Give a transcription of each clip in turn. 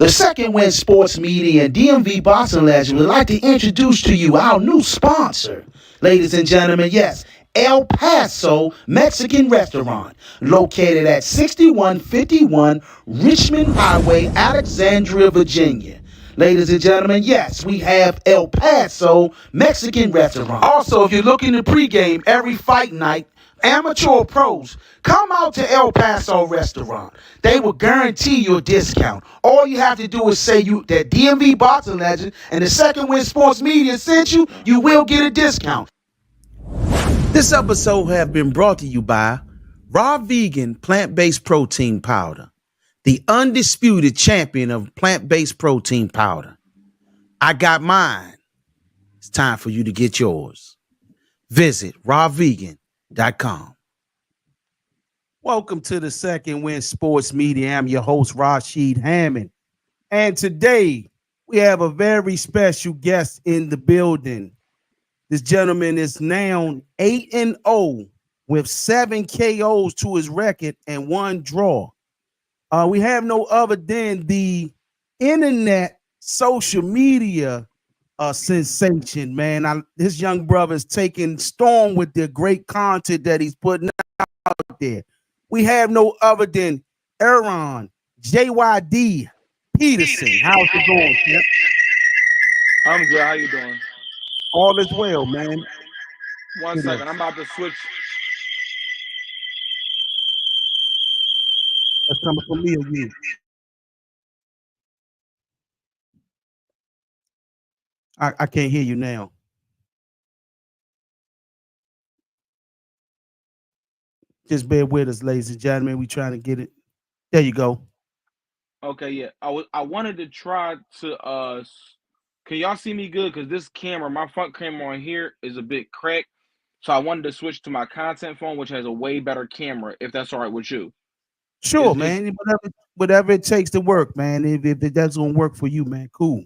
The Second Wind Sports Media and DMV Boxing Legend would like to introduce to you our new sponsor. Ladies and gentlemen, yes, El Paso Mexican Restaurant, located at 6151 Richmond Highway, Alexandria, Virginia. Ladies and gentlemen, yes, we have El Paso Mexican Restaurant. Also, if you're looking to pregame every fight night, amateur or pros, come out to El Paso Restaurant. They will guarantee you a discount. All you have to do is say you that DMV Boxing Legend and the Second Wind Sports Media sent you, you will get a discount. This episode has been brought to you by Raw Vegan Plant-Based Protein Powder, the undisputed champion of plant-based protein powder. I got mine. It's time for you to get yours. Visit rawvegan.com. Welcome to the Second Wind Sports Media. I'm your host, Rashid Hammond. And today we have a very special guest in the building. This gentleman is now 8-0 with 7 KOs to his record and 1 draw. We have no other than the internet social media sensation, man. This young brother is taking storm with the great content that he's putting out there. We have no other than Erron, JYD, Peterson. How's it going, Chip? I'm good. How you doing? All is well, man. One second. I'm about to switch. That's coming from me or you. I can't hear you now. Just bear with us, ladies and gentlemen. We trying to get it. There you go. Okay, yeah. I wanted to try to can y'all see me good? Because this camera, my front camera on here is a bit cracked. So I wanted to switch to my content phone, which has a way better camera, if that's all right with you. Sure, man. Whatever it takes to work, man. If that's gonna work for you, man, cool.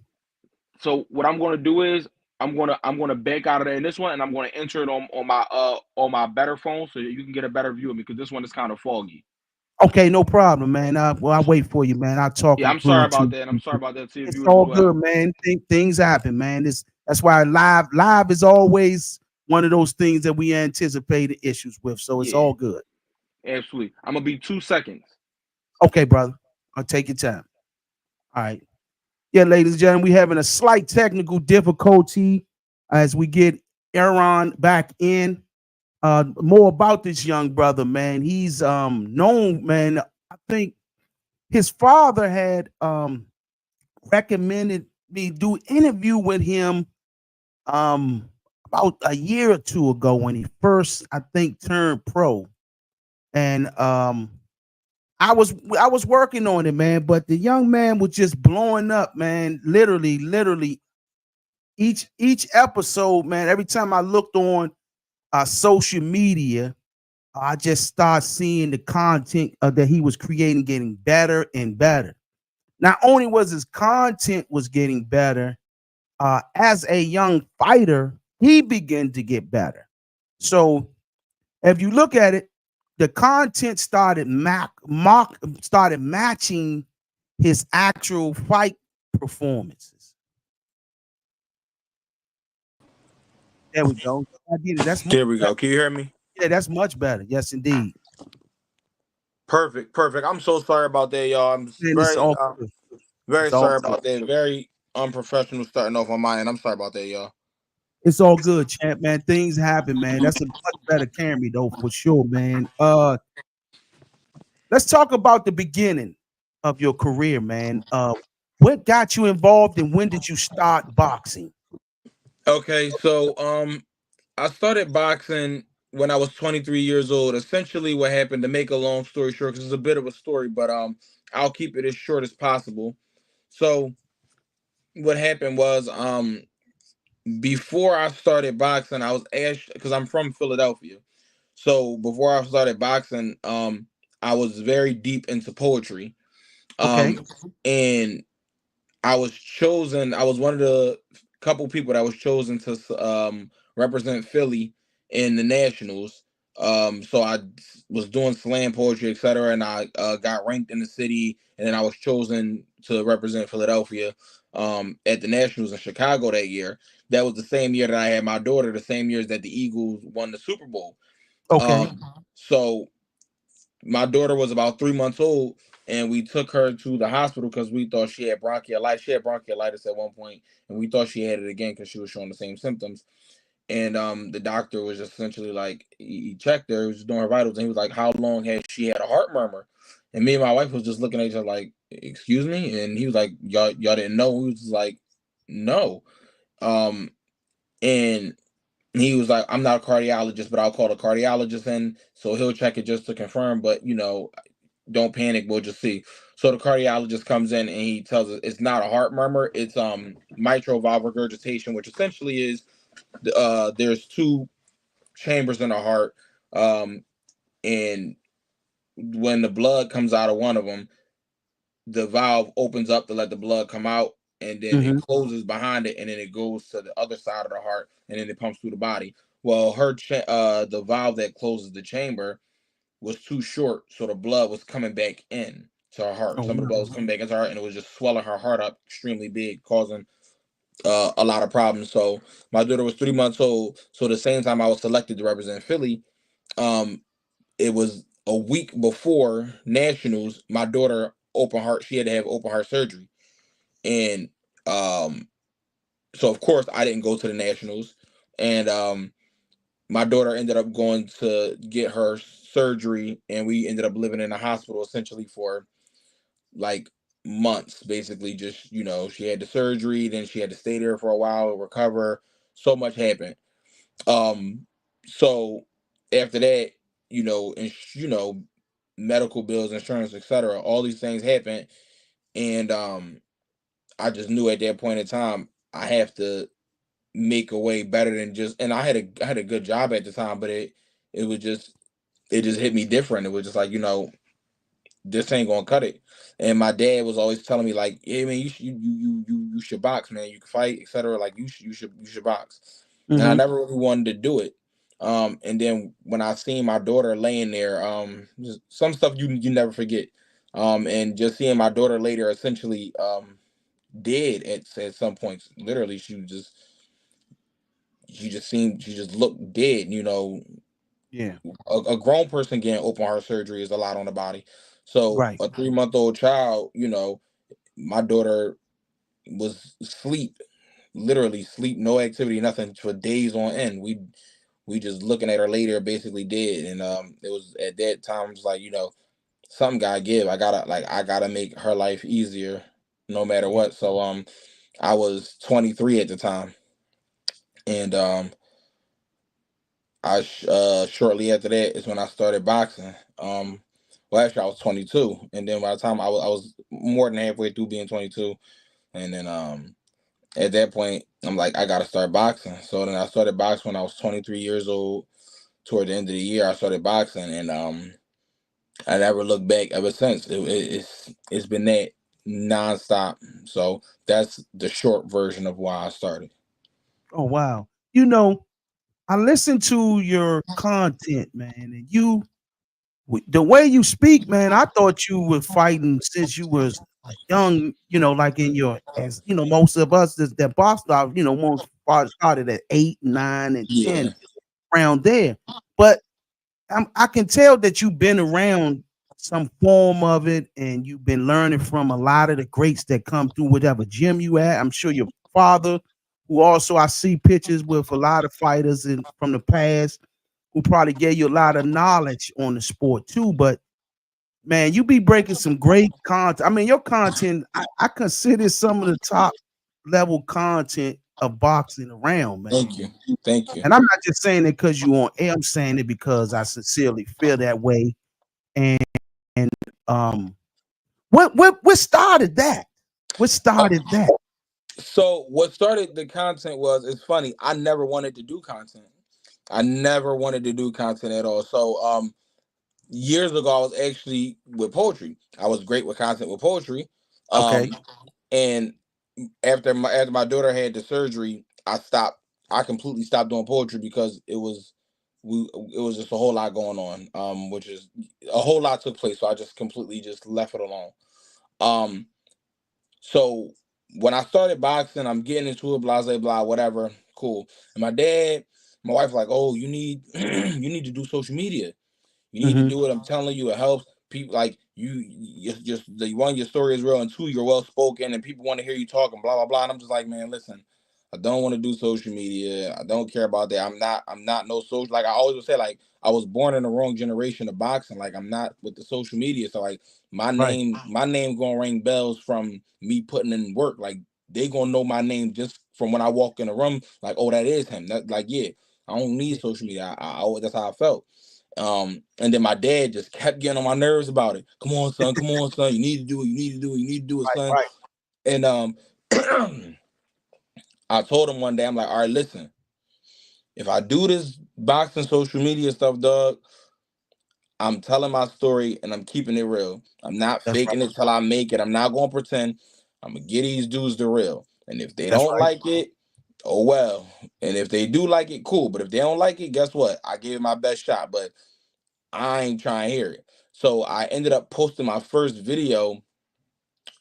So what I'm gonna do is I'm gonna back out of there in this one, and I'm gonna enter it on my better phone so you can get a better view of me, because this one is kind of foggy. Okay, no problem, man. I'll wait for you, man. I'll talk. Yeah, I'm sorry about that. I'm sorry about that too. It's all good, man. Things happen, man. That's why live is always one of those things that we anticipate issues with. So it's all good. Absolutely. I'm gonna be 2 seconds. Okay, brother. I'll take your time. All right. Yeah, ladies and gentlemen, we're having a slight technical difficulty as we get Erron back in. More about this young brother, man. He's known, man. I think his father had recommended me do interview with him about a year or two ago when he first, I think, turned pro. And I was working on it, man, but the young man was just blowing up, man. Literally each episode, man. Every time I looked on social media, I just start seeing the content that he was creating getting better and better. Not only was his content was getting better, as a young fighter, he began to get better. So if you look at it, the content started matching his actual fight performances. There we go. I get it. There we go. Can you hear me? Yeah, that's much better. Yes, indeed. Perfect. I'm so sorry about that, y'all. I'm very sorry about that. Very unprofessional starting off on my end. I'm sorry about that, y'all. It's all good, champ, man. Things happen, man. That's a much better camera, though, for sure, man. Let's talk about the beginning of your career, man. What got you involved and when did you start boxing? Okay, so I started boxing when I was 23 years old. Essentially, what happened, to make a long story short, because it's a bit of a story, but I'll keep it as short as possible. So what happened was before I started boxing, I was asked, because I'm from Philadelphia. So before I started boxing, I was very deep into poetry. Okay. And I was chosen. I was one of the couple people that was chosen to represent Philly in the nationals. So I was doing slam poetry, etc., and I got ranked in the city, and then I was chosen to represent Philadelphia at the Nationals in Chicago that year. That was the same year that I had my daughter, the same years that the Eagles won the Super Bowl. Okay. So my daughter was about 3 months old, and we took her to the hospital because we thought she had bronchiolitis. She had bronchiolitis at one point, and we thought she had it again because she was showing the same symptoms. And the doctor was just essentially like, he checked her, he was doing her vitals, and he was like, "How long has she had a heart murmur?" And me and my wife was just looking at each other like, "Excuse me?" And he was like, "Y'all didn't know?" We was just like, "No." Um, and he was like, "I'm not a cardiologist, but I'll call the cardiologist in, so he'll check it just to confirm. But don't panic. We'll just see." So the cardiologist comes in and he tells us it's not a heart murmur. It's mitral valve regurgitation, which essentially is there's two chambers in the heart, and when the blood comes out of one of them, the valve opens up to let the blood come out, and then it Mm-hmm. closes behind it, and then it goes to the other side of the heart, and then it pumps through the body. Well, the valve that closes the chamber was too short, so the blood was coming back in to her heart. Oh Some of the wow. blood was coming back into her heart, and it was just swelling her heart up extremely big, causing a lot of problems. So my daughter was 3 months old. So the same time I was selected to represent Philly, um, it was a week before nationals. My daughter open heart. She had to have open heart surgery, and um, so of course I didn't go to the nationals, and my daughter ended up going to get her surgery, and we ended up living in a hospital essentially for like months, basically. Just she had the surgery, then she had to stay there for a while to recover. So much happened. Um, so after that, medical bills, insurance, etc. All these things happened, and I just knew at that point in time I have to make a way better than just. And I had a good job at the time, but it was just it just hit me different. It was just like this ain't gonna cut it. And my dad was always telling me like, "Yeah, man, you should box, man. You can fight, etc. Like you should box." And I Mm-hmm. never really wanted to do it. And then when I seen my daughter laying there, just some stuff you never forget. And just seeing my daughter later, essentially, dead at some points. Literally, she just looked dead. Yeah. A grown person getting open heart surgery is a lot on the body. So Right. a 3 month old child, my daughter was asleep, literally sleep, no activity, nothing for days on end. We just looking at her later, basically dead. And it was at that time, it's like, something gotta give. I gotta make her life easier no matter Yeah. what. So I was 23 at the time, and shortly after that is when I started boxing. Well, actually, I was 22, and then by the time I was more than halfway through being 22, and then at that point, I'm like, I gotta start boxing. So then I started boxing when I was 23 years old. Toward the end of the year, I started boxing, and I never looked back ever since. It's been that nonstop. So that's the short version of why I started. Oh wow. You know, I listen to your content, man, and the way you speak, man, I thought you were fighting since you was a young, like in your as most of us that boxed off, most started at 8, 9, and Yeah, 10 around there. But I can tell that you've been around some form of it, and you've been learning from a lot of the greats that come through whatever gym you at. I'm sure your father, who also I see pictures with a lot of fighters from the past, who probably gave you a lot of knowledge on the sport too. But man, you be breaking some great content. I mean, your content, I consider some of the top level content of boxing around, man. thank you, thank you. And I'm not just saying it because you on air. I'm saying it because I sincerely feel that way. And um, what started that? What Uh, started that? so what started the content was, it's funny. I never wanted to do content. I never wanted to do content at all. So years ago, I was actually with poetry. I was great with content with poetry. Okay. Um, and after my daughter had the surgery, I stopped. I completely stopped doing poetry because it was just a whole lot going on. Which is a whole lot took place. So I just completely just left it alone. Um, So when I started boxing, I'm getting into it, blah blah blah, whatever, cool. And my wife, like, oh, you need you need to do social media. You need to Mm-hmm. do it. I'm telling you, it helps people. Like you just the one, your story is real, and two, you're well spoken, and people want to hear you talk and blah blah blah. And I'm just like, man, listen, I don't want to do social media. I don't care about that. I'm not no social. Like I always would say, like I was born in the wrong generation of boxing. Like I'm not with the social media. So like Right. my name gonna ring bells from me putting in work. Like they gonna know my name just from when I walk in the room. Like, oh, that is him. That like yeah. I don't need Yeah. social media. That's how I felt. And then my dad just kept getting on my nerves about it. Come on, son. Come on, son. You need to do it. You need to do it. You need to do it, son. Right. And I told him one day, I'm like, all right, listen. If I do this boxing social media stuff, dog, I'm telling my story and I'm keeping it real. I'm not That's right. faking it till I make it. I'm not gonna pretend. I'm gonna get these dudes the real. And if they That's don't right. like it, oh well. And if they do like it, cool. But if they don't like it, guess what? I gave it my best shot. But I ain't trying to hear it. So I ended up posting my first video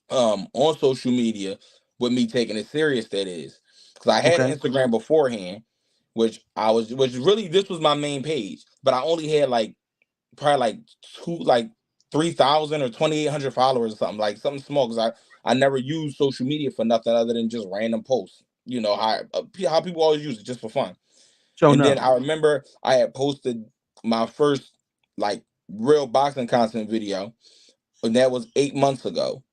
on social media with me taking it serious, that is. Because I had Okay. an Instagram beforehand, which really this was my main page, but I only had like probably like 3,000 or 2,800 followers or something, like something small, because I never used social media for nothing other than just random posts. You know how people always use it, just for fun. Sure And then enough. I remember I had posted my first like real boxing content video, and that was 8 months ago.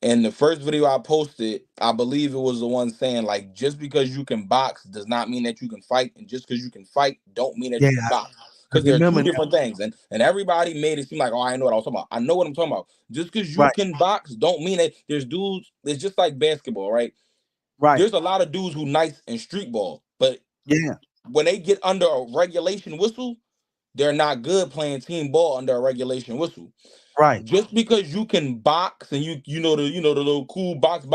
And the first video I posted, I believe it was the one saying like, just because you can box does not mean that you can fight, and just because you can fight don't mean that Yeah, you can box. I Because they're remember two that. different things, and everybody made it seem like, oh, I know what I was talking about. I know what I'm talking about. Just because you Right. can box don't mean that there's dudes. It's just like basketball, right? Right. There's a lot of dudes who nice in street ball, but Yeah. when they get under a regulation whistle, they're not good playing team ball under a regulation whistle. Right. Just because you can box and you know the little cool box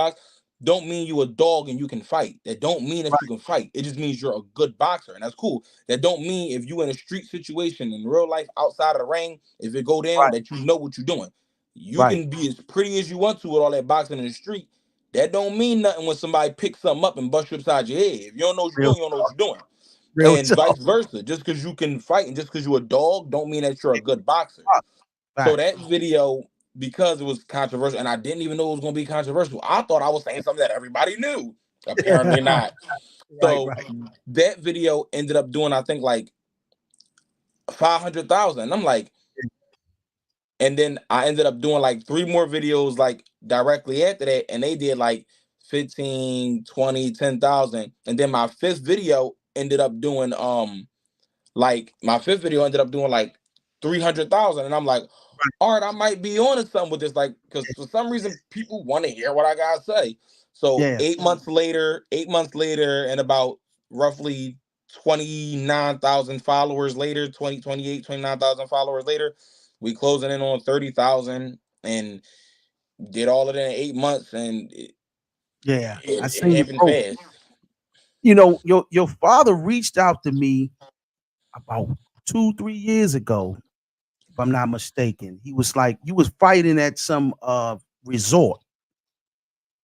don't mean you a dog and you can fight. That don't mean that you Right. can fight. It just means you're a good boxer, and that's cool. That don't mean if you in a street situation in real life outside of the ring, if it go down, Right. that you know what you're doing. You Right. can be as pretty as you want to with all that boxing in the street. That don't mean nothing when somebody picks something up and busts you upside your head. If you don't know what you're Real doing, you don't know what you're doing. real And talk. vice versa. Just because you can fight and just because you're a dog, don't mean that you're a good boxer. So Facts. that video, because it was controversial, and I didn't even know it was going to be controversial, I thought I was saying something that everybody knew. Apparently not. Right. So Right. that video ended up doing, I think, like 500,000. And I'm like, and then I ended up doing like three more videos like directly after that, and they did like 15, 20, 10,000. And then my fifth video ended up doing like 300,000. And I'm like, all right, I might be on to something with this, like, because for some reason people want to hear what I gotta say. So Yeah. 8 months later, and about roughly 29,000 followers later, 29,000 followers later, we closing in on 30,000, and did all of that in 8 months, and it, Yeah. I it, it seen you happened post. fast. Your father reached out to me about 2, 3 years ago, if I'm not mistaken. He was like, you was fighting at some resort,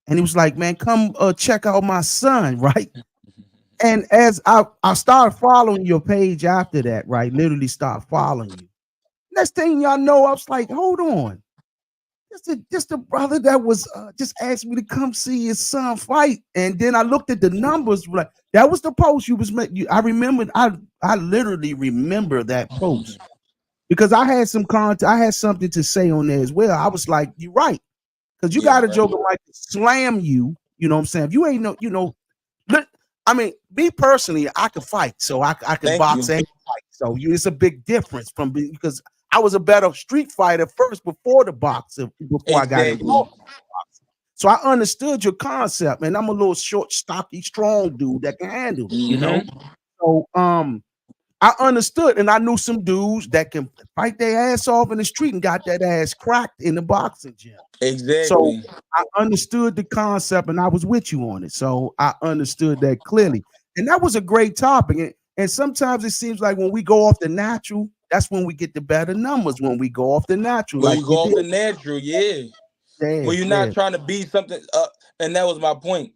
and he was like, man, come check out my son, right? And as I started following your page after that, right? Literally start following you. Next thing y'all know, I was like, hold on. Just a brother that was just asked me to come see his son fight. And then I looked at the numbers, like that was the post you was making. I remembered, I literally remember that post because I had some content, I had something to say on there as well. I was like, you're right. Because you Yeah, got a right. joker like slam you, you know what I'm saying? If you ain't no, look, I mean, me personally, I can fight, so I can Thank box you. and fight. So it's a big difference from because I was a better street fighter first before the boxer, before I got Exactly. involved. So I understood your concept, and I'm a little short, stocky, strong dude that can handle it, you know. Hmm. So I understood, and I knew some dudes that can fight their ass off in the street and got that ass cracked in the boxing gym. So Exactly. I understood the concept and I was with you on it. So I understood that clearly. And that was a great topic. And sometimes it seems like when we go off the natural, that's when we get the better numbers when we go off the natural, When like you you go off did. the natural, yeah. Yeah, When you're not yeah, trying to be something. And that was my point.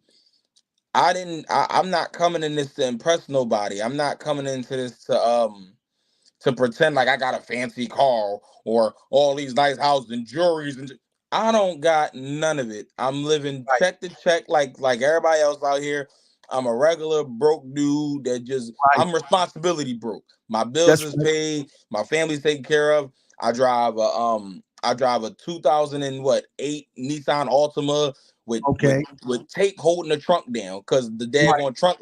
I'm not coming in this to impress nobody. I'm not coming into this to pretend like I got a fancy car or all these nice houses and jewelries and I don't got none of it. I'm living Right, check to check like everybody else out here. I'm a regular broke dude that just right. I'm responsibility broke. My bills That's is right. paid, my family's taken care of. I drive a 2008 Nissan Altima with with Okay. with tape holding the trunk down because the Right, daggone trunk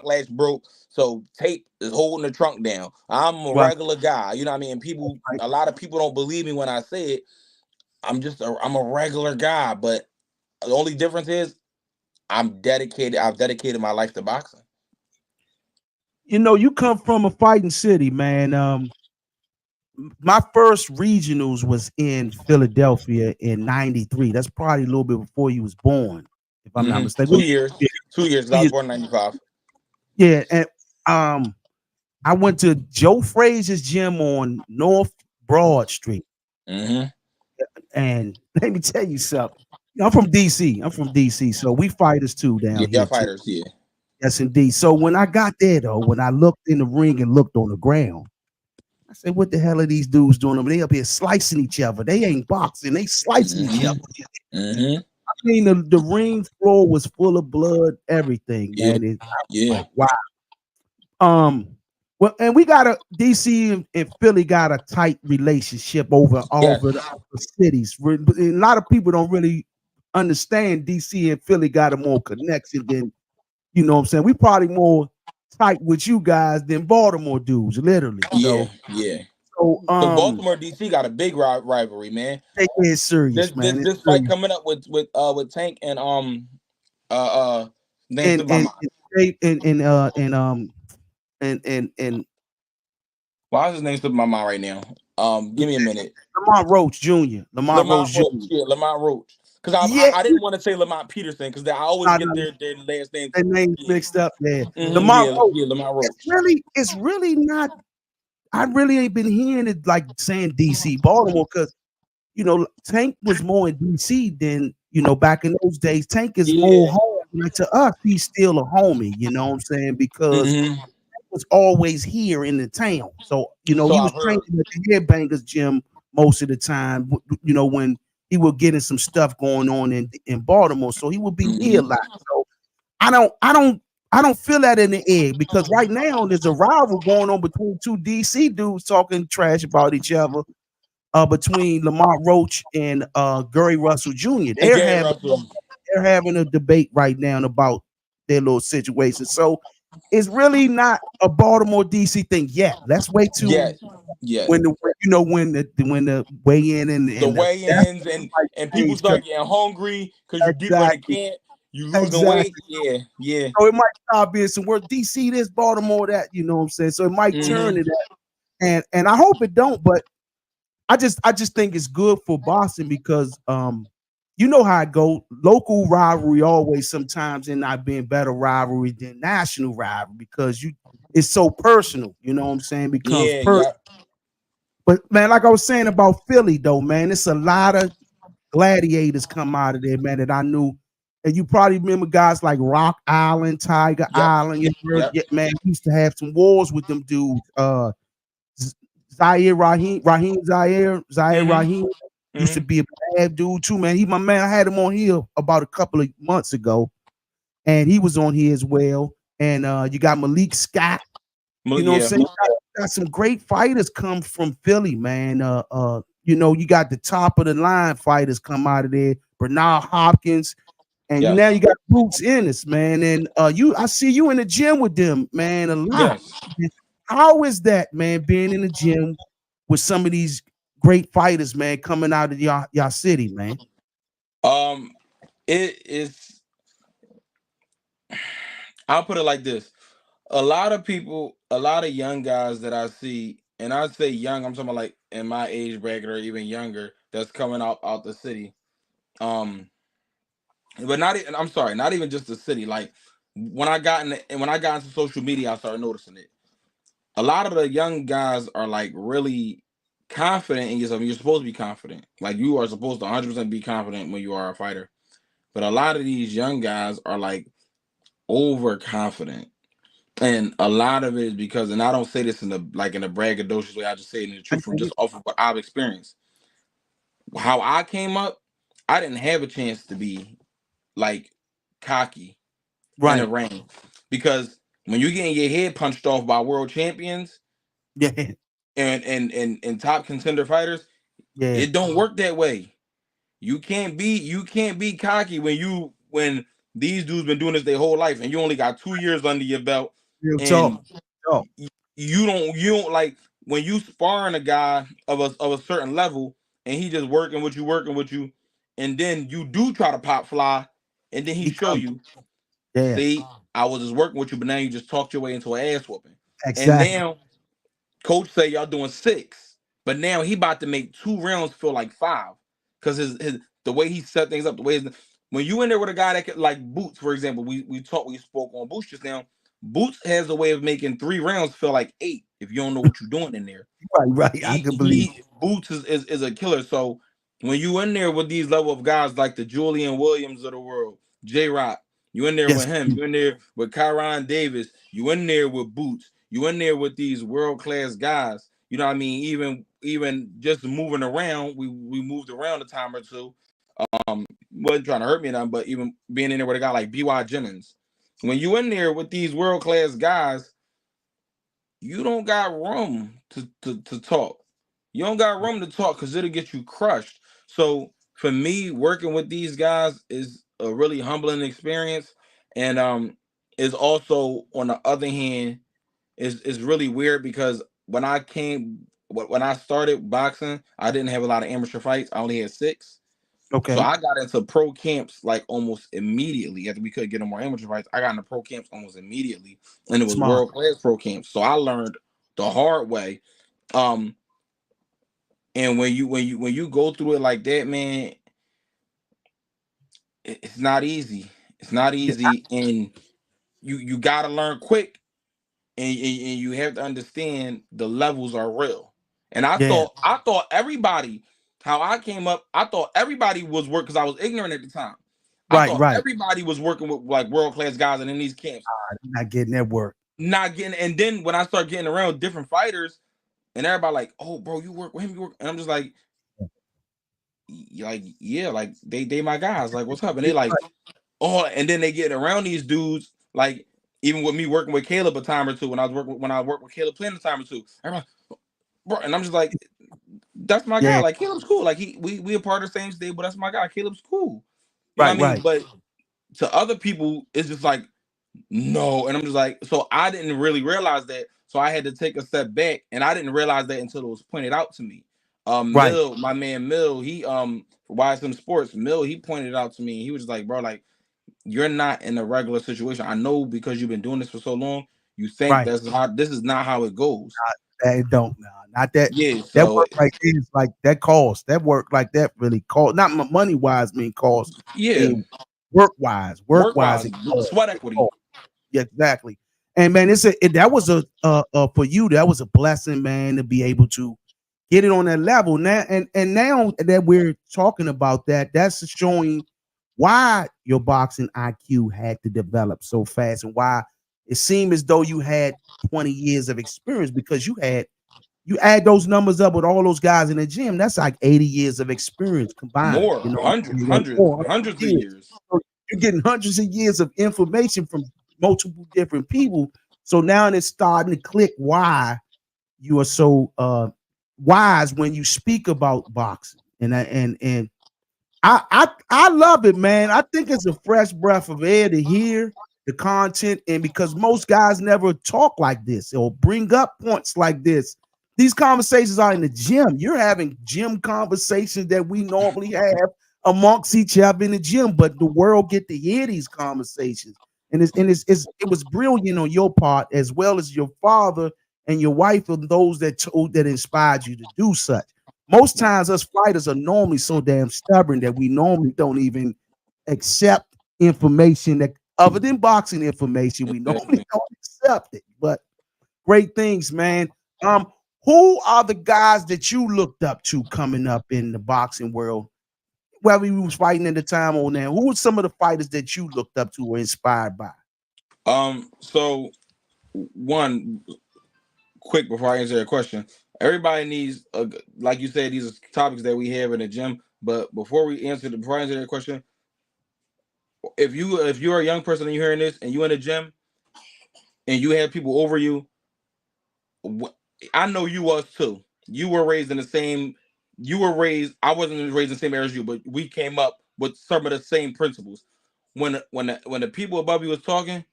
latch broke, so tape is holding the trunk down. I'm a right, regular guy, you know what I mean? And people, right. a lot of people don't believe me when I say it. I'm a regular guy, but the only difference is I'm dedicated. I've dedicated my life to boxing. You come from a fighting city, man. My first regionals was in Philadelphia in '93. That's probably a little bit before you was born, if I'm not Hmm mistaken. 2 years, Yeah, 2 years. 'Cause I was yeah, born in '95. yeah, and um, I went to Joe Frazier's gym on North Broad Street, Hmm and let me tell you something. I'm from DC. I'm from DC, so we fighters too down Yeah, here too. fighters. Yeah. Yes, indeed. So when I got there, though, when I looked in the ring and looked on the ground, I said, "What the hell are these dudes doing? They up here slicing each other. They ain't boxing. They slicing each other." Hmm hmm I mean, the ring floor was full of blood, everything, Yeah. man. I was Yeah. like, wow. Well, and we got a DC and Philly got a tight relationship Yes. over the cities. A lot of people don't really understand DC and Philly got a more connection than what I'm saying. We probably more tight with you guys than Baltimore dudes, literally. Yeah. So, Yeah. so Because Baltimore DC got a big rivalry, man. they is This serious, this man. It's this fight serious. coming up with Tank and name And slipped my and mind. and they- and Why is his name slipping my mind right now? Give me a minute. Lamont Roach Jr. Lamont Lamont Roach Roach, Jr. yeah, Lamont Roach. Because Yeah, I didn't want to say Lamont Peterson because I always no, get no, their last names. their names Yeah, mixed up. Yeah, Lamont yeah, Roach. yeah, Lamont It's Roach. really, it's really not. I really ain't been hearing it like saying DC, Baltimore, because Tank was more in DC than back in those days. Tank is more Yeah. home. Like to us, he's still a homie. You know what I'm saying? Because hmm he was always here in the town. So So he was I've training heard. at the Headbangers gym most of the time. When he was getting some stuff going on in Baltimore, so he would be near a Hmm lot. So I don't feel that in the air because right now there's a rival going on between two DC dudes talking trash about each other. Between Lamont Roach and Gary Russell Jr. And They're Gary having Russell. they're having a debate right now about their little situation. So it's really not a Baltimore DC thing yet. Let's wait till Yes, yes. when the when the weigh in The and that's weigh-ins and like people change. 'Cause start getting hungry because you deep in the exactly, camp, you losing weight. exactly. Yeah, yeah. So it might start being some work. DC this, Baltimore that. You know what I'm saying? So it might turn to hmm that, and I hope it don't. But I just think it's good for Boston because you know how it go. Local rivalry always sometimes end up being better rivalry than national rivalry because it's so personal. You know what I'm saying? Becomes Yeah, personal. yeah, But man, like I was saying about Philly though, man, it's a lot of gladiators come out of there, man, that I knew. And you probably remember guys like Rock Island, Tiger yep, Island. You heard, yep. yeah, man, used to have some wars with them dudes. Zaire Zaire hmm Rahim used to hmm be a bad dude too, man. He my man. I had him on here about a couple of months ago, and he was on here as well. And you got Malik Scott. You know what I'm Yeah, saying? Got some great fighters come from Philly, man. You got the top of the line fighters come out of there. Bernard Hopkins, and now yes, you got Bruce Ennis, man. And I see you in the gym with them, man, a lot. yes. How is that, man, being in the gym with some of these great fighters, man, coming out of y'all city, man? Um, it is. I'll put it like this: a lot of people, a lot of young guys that I see, and I say young, I'm talking about like in my age bracket or even younger, that's coming out the city. Um, but not. I'm sorry, not even just the city. Like when I got into social media, I started noticing it. A lot of the young guys are like really confident in yourself. You're supposed to be confident. Like you are supposed to 100% be confident when you are a fighter. But a lot of these young guys are like overconfident. And a lot of it is because, and I don't say this in the like in a braggadocious way, I just say it in the I truth from get just it. off of what I've experienced. How I came up, I didn't have a chance to be like cocky in the Right. ring. Because when you're getting your head punched off by world champions Yeah. and top contender fighters, Yeah. it don't work that way. You can't be cocky when these dudes been doing this their whole life and you only got 2 years under your belt Real and talk. Talk. you don't like when you sparring a guy of a certain level and he just working with you and then you do try to pop fly and then he He show come. you, Yeah. see, I was just working with you, but now you just talked your way into an ass whooping. And Exactly. now coach say y'all doing 6, but now he about to make 2 rounds feel like 5 because his the way he set things up, the way when you in there with a guy that could like Boots, for example, we spoke on Boots just now. Boots has a way of making 3 rounds feel like 8 if you don't know what you're doing in there. Right. Right. I can believe. He Boots is a killer. So when you in there with these level of guys like the Julian Williams of the world, J Rock, you in there Yes. with him, you in there with Kyron Davis, you in there with Boots, you in there with these world class guys. You know what I mean? Even just moving around, we moved around a time or two. Wasn't trying to hurt me or nothing, but even being in there with a guy like B.Y. Jennings. When you in there with these world class guys, you don't got room to talk. You don't got room to talk because it'll get you crushed. So for me, working with these guys is a really humbling experience. And is also on the other hand, is really weird because when I started boxing, I didn't have a lot of amateur fights. I only had 6. So Okay. I got into pro camps like almost immediately after we could get no more amateur fights. I got into pro camps almost immediately, and it was Smart. world class pro camps. So I learned the hard way. Um, and when you go through it like that, man, it's not easy. It's not Yeah. easy, and you got to learn quick, and you have to understand the levels are real. And Yeah. I thought everybody, how I came up, I thought everybody was work because I was ignorant at the time. I Right. thought Right. everybody was working with like world class guys and in these camps, Not getting that work. not getting. And then when I start getting around different fighters, and everybody like, "Oh, bro, you work with him, you work," and I'm just like, like yeah, like they my guys. Like, what's up? And they like, oh, and then they get around these dudes like. Even with me working with Caleb a time or two, when I worked with Caleb playing a time or two, everybody, bro, and I'm just like, that's my guy. Yeah. Like Caleb's cool. Like we a part of the same state, but that's my guy. Caleb's cool. You know what Right. I mean? Right. But to other people, it's just like no. And I'm just like, so I didn't really realize that. So I had to take a step back, and I didn't realize that until it was pointed out to me. Right. Mill, my man Mill, he for YSM Sports, Mill, he pointed it out to me. He was just like, bro, like you're not in a regular situation. I know because you've been doing this for so long, you think Right. that's how this is not how it goes. That it don't. Nah, not that. Yeah, That so work like this, like that cost. That work like that really cost. Not money wise, mean cost. yeah, Mean work wise. Work work wise, wise, it cost. sweat It equity. cost. Yeah, exactly. And man, that was a for you. That was a blessing, man, to be able to get it on that level now. And now that we're talking about that, that's showing why your boxing IQ had to develop so fast and why it seemed as though you had 20 years of experience because you add those numbers up with all those guys in the gym, that's like 80 years of experience combined. More You know what I'm hundreds, saying? hundreds, 400 hundreds of years. years. So you're getting hundreds of years of information from multiple different people. So now it's starting to click why you are so wise when you speak about boxing. And I love it, man. I think it's a fresh breath of air to hear the content, and because most guys never talk like this or bring up points like this. These conversations are in the gym. You're having gym conversations that we normally have amongst each other in the gym, but the world get to hear these conversations. And it was brilliant on your part as well as your father and your wife and those that inspired you to do such. Most times, us fighters are normally so damn stubborn that we normally don't even accept information that other than boxing information. We normally Exactly. don't accept it. But great things, man. Um, who are the guys that you looked up to coming up in the boxing world? whether he was fighting at the time or now, who were some of the fighters that you looked up to or inspired by? So one quick before I answer your question, everybody needs like you said, these are topics that we have in the gym. But before I answer that question, if you're a young person and you're hearing this and you're in the gym and you have people over you, I know you was too. You were raised in the same. You were raised. I wasn't raised in the same area as you, but we came up with some of the same principles. When the people above you was talking,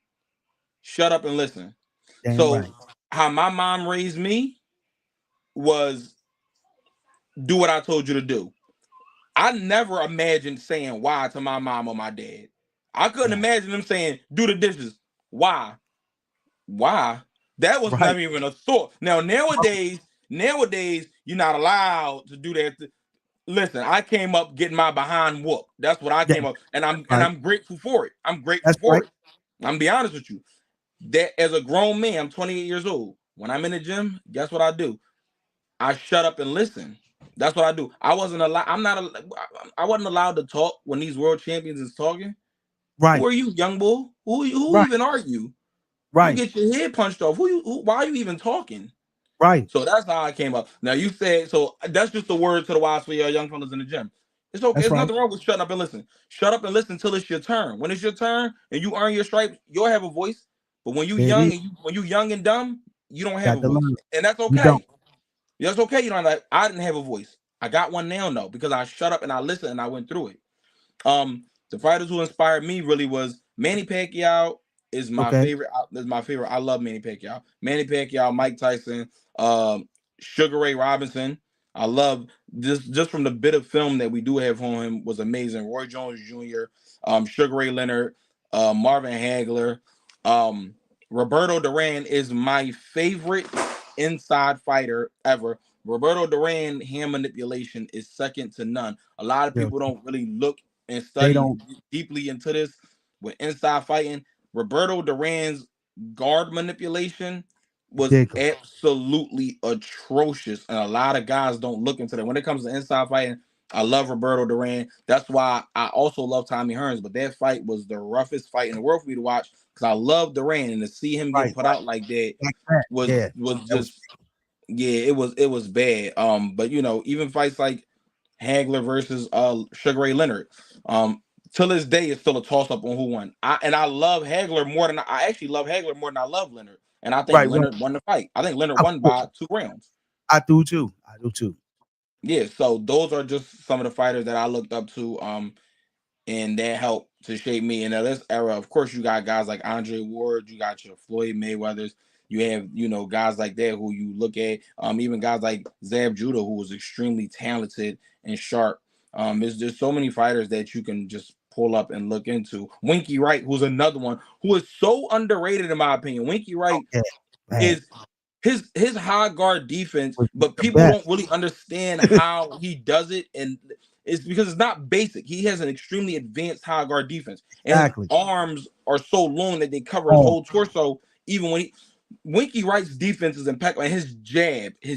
shut up and listen. Damn So right. how my mom raised me was do what I told you to do. I never imagined saying why to my mom or my dad. I couldn't Right. imagine them saying do the dishes. Why? Why? That was Right. never even a thought. Now nowadays, you're not allowed to do that. Listen, I came up getting my behind whooped. That's what I Yeah, came up, and I'm and right. I'm grateful for it. I'm grateful That's for right. it. I'm gonna be honest with you. That as a grown man, I'm 28 years old. When I'm in the gym, guess what I do? I shut up and listen. That's what I do. I wasn't allowed. I wasn't allowed to talk when these world champions is talking. Who Right. are you, young bull? Who Right. even are you? You Right. get your head punched off. Why are you even talking? Right. So that's how I came up. Now you said so. That's just the word to the wise for your young fellas in the gym. It's okay. That's There's right. nothing wrong with shutting up and listen. Shut up and listen till it's your turn. When it's your turn and you earn your stripes, you'll have a voice. But when you There it young is. and when you young and dumb, you don't have a Got to voice, learn. and that's You don't. okay. That's okay. You know, like I didn't have a voice. I got one now, though, because I shut up and I listened and I went through it. The fighters who inspired me really was Manny Pacquiao is my Okay. favorite. Is my favorite. I love Manny Pacquiao. Manny Pacquiao, Mike Tyson, Sugar Ray Robinson. I love this just from the bit of film that we do have on him was amazing. Roy Jones Jr., Sugar Ray Leonard, Marvin Hagler, um, Roberto Duran is my favorite inside fighter ever. Roberto Duran hand manipulation is second to none. A lot of Real people talk. don't really look and They study don't deeply into this with inside fighting. Roberto Duran's guard manipulation was dig 'em. absolutely atrocious, and a lot of guys don't look into that. When it comes to inside fighting, I love Roberto Duran. That's why I also love Tommy Hearns. But that fight was the roughest fight in the world for me to watch because I love Duran, and to see him get Right. put out like that Like that. was Yeah. was That was just yeah, it was bad. But even fights like Hagler versus Sugar Ray Leonard, till this day it's still a toss up on who won. I love Hagler more than I actually love Hagler more than I love Leonard, and I think right. Right. Leonard won the fight. I think Leonard Of won course. by 2 rounds. I do too. I do too. Yeah, so those are just some of the fighters that I looked up to. And that helped to shape me. And in this era, of course, you got guys like Andre Ward, you got your Floyd Mayweathers, you have guys like that who you look at. Even guys like Zab Judah, who was extremely talented and sharp. There's so many fighters that you can just pull up and look into. Winky Wright, who's another one who is so underrated in my opinion. Winky Oh Wright yeah. Man. is his high guard defense, Was but the people don't best. really understand how he does it, and it's because it's not basic. He has an extremely advanced high guard defense, and his Exactly. arms are so long that they cover his Oh, whole torso. Even when Winky Wright's defense is impeccable, and his jab he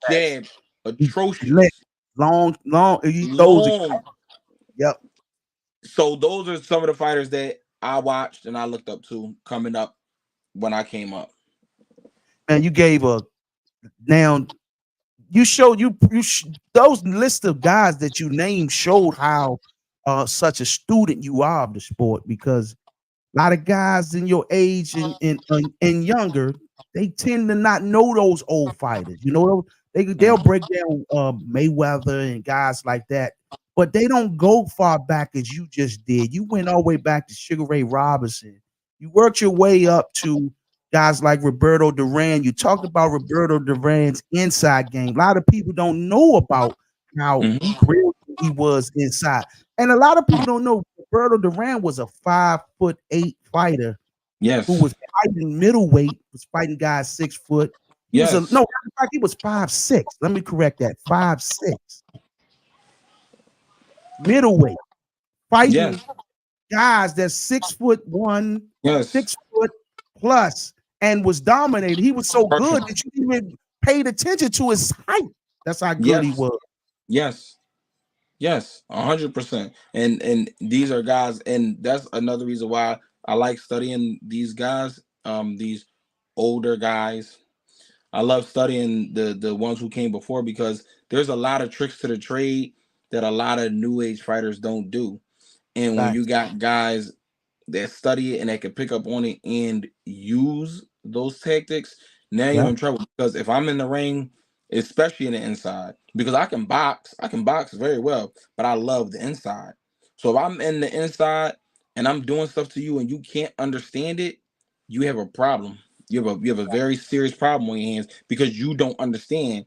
lit. atrocious, Long, long. He throws it. long. Yep. So those are some of the fighters that I watched and I looked up to coming up when I came up. Man, you gave a now you showed those list of guys that you named showed how such a student you are of the sport because a lot of guys in your age and younger, they tend to not know those old fighters. You know, they'll Mhm. break down Mayweather and guys like that, but they don't go far back as you just did. You went all the way back to Sugar Ray Robinson. You worked your way up to guys like Roberto Duran. You talked about Roberto Duran's inside game. A lot of people don't know about how Mhm. brilliant he was inside. And a lot of people don't know Roberto Duran was a 5'8" fighter who Yes. was fighting middleweight, was fighting guys 6 foot. He was a Yes. no, matter of fact, he was 5'6". Let me correct that. 5'6". Middleweight, Yes. fighting guys that's 6'1", Yes. 6 foot plus, and was dominated. He was so Crushing. good that you even paid attention to his height. That's how good he Yes. was. Yes. Yes, 100%. And these are guys, and that's another reason why I like studying these guys, these older guys. I love studying the ones who came before, because there's a lot of tricks to the trade that a lot of new age fighters don't do. And when you Facts. got guys that study it and that can pick up on it and use those tactics, now you're Yeah. in trouble. Because if I'm in the ring, especially in the inside, because I can box very well, but I love the inside. So if I'm in the inside and I'm doing stuff to you and you can't understand it, you have a problem. You have a very serious problem on your hands, because you don't understand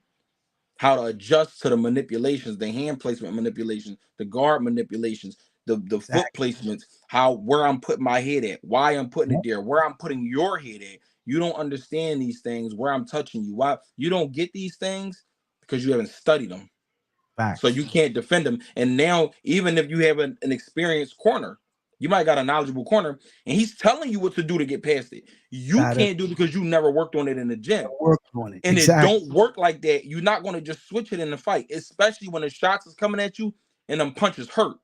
how to adjust to the manipulations, the hand placement manipulations, the guard manipulations, the foot Exactly. placements, how where I'm putting my head at, why I'm putting Yeah. it there, where I'm putting your head at. You don't understand these things, where I'm touching you. Why you don't get these things? Because you haven't studied them. So Facts. you can't defend them. And now, even if you have an experienced corner, you might got a knowledgeable corner, and he's telling you what to do to get past it. You Gotta can't do it because you never worked on it in the gym, work on it. and it Exactly. don't work like that. You're not going to just switch it in the fight, especially when the shots is coming at you and them punches hurt.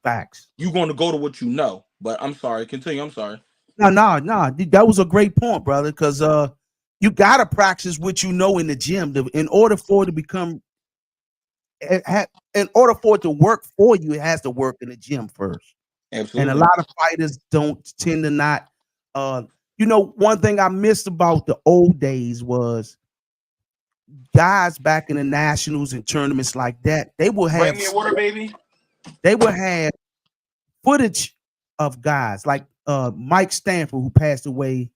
Facts. You're going to go to what you know. But I'm sorry, continue. I'm sorry. No, no, no. That was a great point, brother. Because you gotta practice what you know in the gym in order for it to become. In order for it to work for you, it has to work in the gym first. And a Absolutely. lot of fighters don't tend to not. Uh, one thing I missed about the old days was guys back in the nationals and tournaments like that. Bring me a water, baby. They would have footage of guys like Mike Stanford, who passed away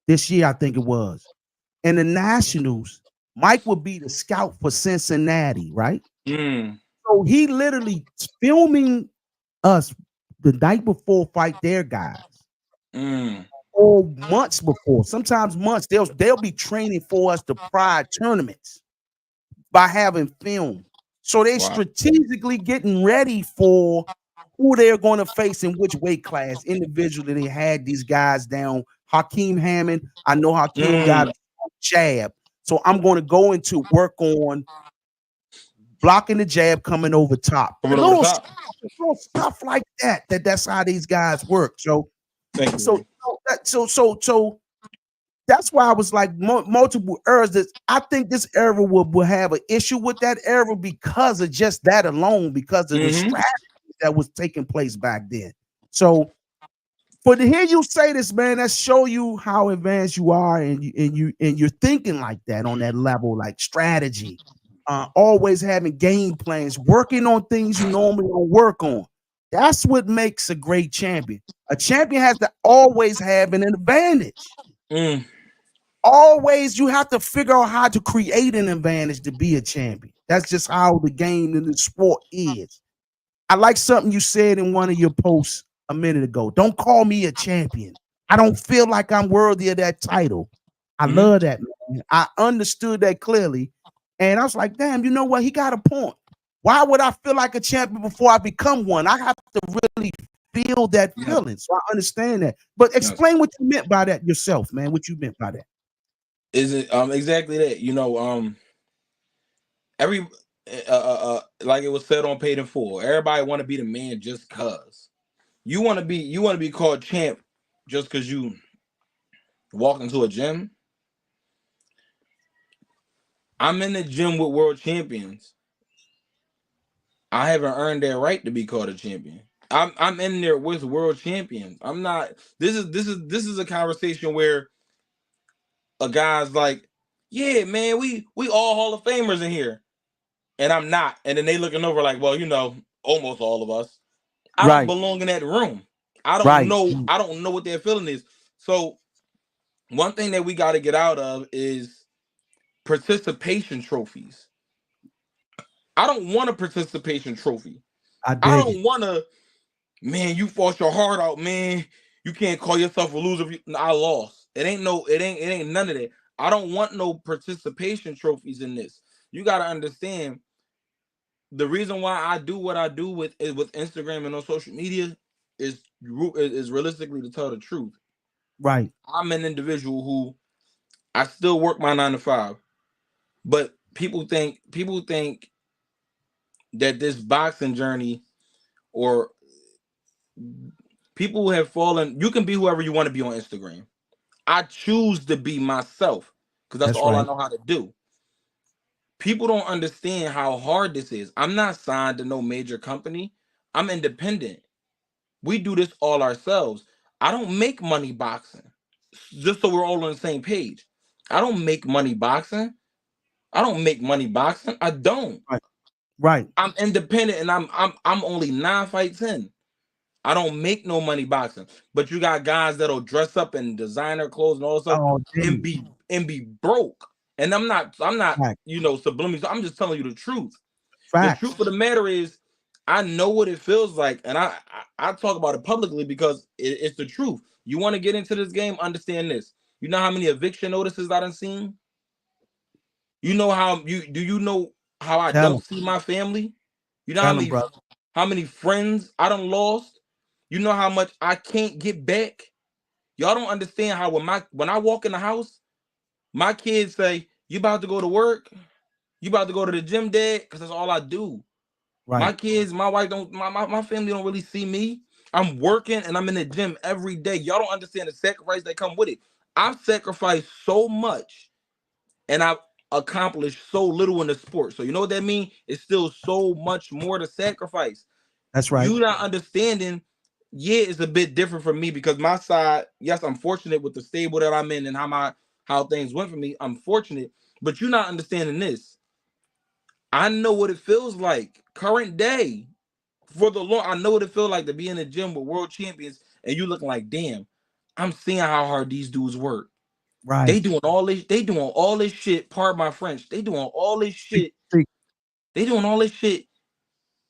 this year, I think it was. In the Nationals, Mike would be the scout for Cincinnati, right? Mm, So he literally filming us the night before fight their guys, mm. or months before. Sometimes months. They'll be training for us the prior tournaments by having film. So they Wow. strategically getting ready for who they're going to face in which weight class. Individually, they had these guys down. Hakeem Hammond, I know Hakeem got Mm. a jab. So I'm going to go into work on blocking the jab coming over top. Coming over the top. Little stuff like that. That's how these guys work. So Thank you, so baby. so that's why I was like multiple errors. That I think this era will have an issue with that era because of just that alone, because of the Mm-hmm. strategy that was taking place back then. So for to hear you say this, man, that show you how advanced you are, and you're thinking like that on that level, like strategy, always having game plans, working on things you normally don't work on. That's what makes a great champion. A champion has to always have an advantage. Mm. Always, you have to figure out how to create an advantage to be a champion. That's just how the game and the sport is. I like something you said in one of your posts a minute ago. Don't call me a champion. I don't feel like I'm worthy of that title. I Mm-hmm. love that, man. I understood that clearly. And I was like, damn, you know what? He got a point. Why would I feel like a champion before I become one? I have to really feel that Yes. feeling. So I understand that. But Yes. explain what you meant by that yourself, man. What you meant by that. Is it exactly that? Every like it was said on Paid in Full. Everybody want to be the man just cause. You want to be called champ just because you walk into a gym. I'm in the gym with world champions. I haven't earned that right to be called a champion. I'm in there with world champions. I'm not. This is a conversation where a guy's like, yeah, man, we all Hall of Famers in here, and I'm not. And then they looking over like, well, almost all of us. I don't Right, belong in that room. I don't right, know. I don't know what their feeling is. So one thing that we got to get out of is participation trophies. I don't want a participation trophy. I I dig it. don't want to, man, you fought your heart out, man. You can't call yourself a loser. I lost. It ain't none of that. I don't want no participation trophies in this. You got to understand the reason why I do what I do with Instagram and on social media is realistically to tell the truth. Right, I'm an individual who I still work my 9 to 5, but people think that this boxing journey, or people who have fallen, you can be whoever you want to be on Instagram. I choose to be myself because that's That's all I right. know how to do. People don't understand how hard this is. I'm not signed to no major company. I'm independent. We do this all ourselves. I don't make money boxing. Just so we're all on the same page. I don't make money boxing. I don't make money boxing. I don't. Right. Right. I'm independent and I'm only 9 fights in. I don't make no money boxing. But you got guys that'll dress up in designer clothes and all this stuff All and day. be broke. And I'm not, Fact. subliminal. I'm just telling you the truth. The Facts. truth of the matter is, I know what it feels like, and I talk about it publicly because it's the truth. You want to get into this game, understand this. You know how many eviction notices I done seen? You know how you know how I Tell don't him. see my family? You know Tell him, brother. how many friends I done lost? You know how much I can't get back? Y'all don't understand how when I walk in the house, my kids say, "You about to go to work? You about to go to the gym, Dad?" Because that's all I do. My Right. kids, my wife don't, my family don't really see me. I'm working and I'm in the gym every day. Y'all don't understand the sacrifice that come with it. I've sacrificed so much and I've accomplished so little in the sport. So you know what that means? It's still so much more to sacrifice. That's right. You not understanding, yeah, it's a bit different for me because my side, yes, I'm fortunate with the stable that I'm in and how things went for me. I'm fortunate, but you're not understanding this. I know what it feels like current day for the long. I know what it feels like to be in the gym with world champions and you looking like, damn, I'm seeing how hard these dudes work. They Right. doing all this, they doing all this shit, pardon my French. They doing all this Speak, shit. speak. They doing all this shit,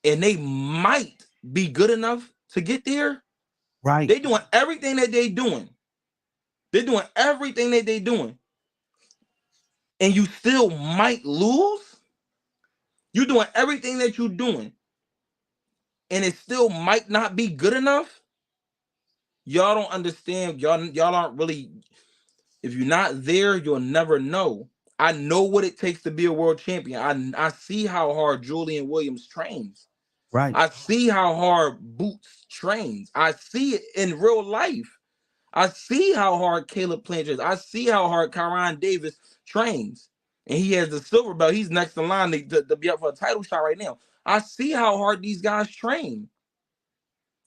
and they might be good enough to get there. Right. They doing everything that they doing. They're doing everything that they doing. And you still might lose. You're doing everything that you're doing, and it still might not be good enough. Y'all don't understand. Y'all aren't really. If you're not there, you'll never know. I know what it takes to be a world champion. I see how hard Julian Williams trains. Right. I see how hard Boots trains. I see it in real life. I see how hard Caleb Plant trains. I see how hard Kyron Davis trains. And he has the silver belt. He's next in line to be up for a title shot right now. I see how hard these guys train.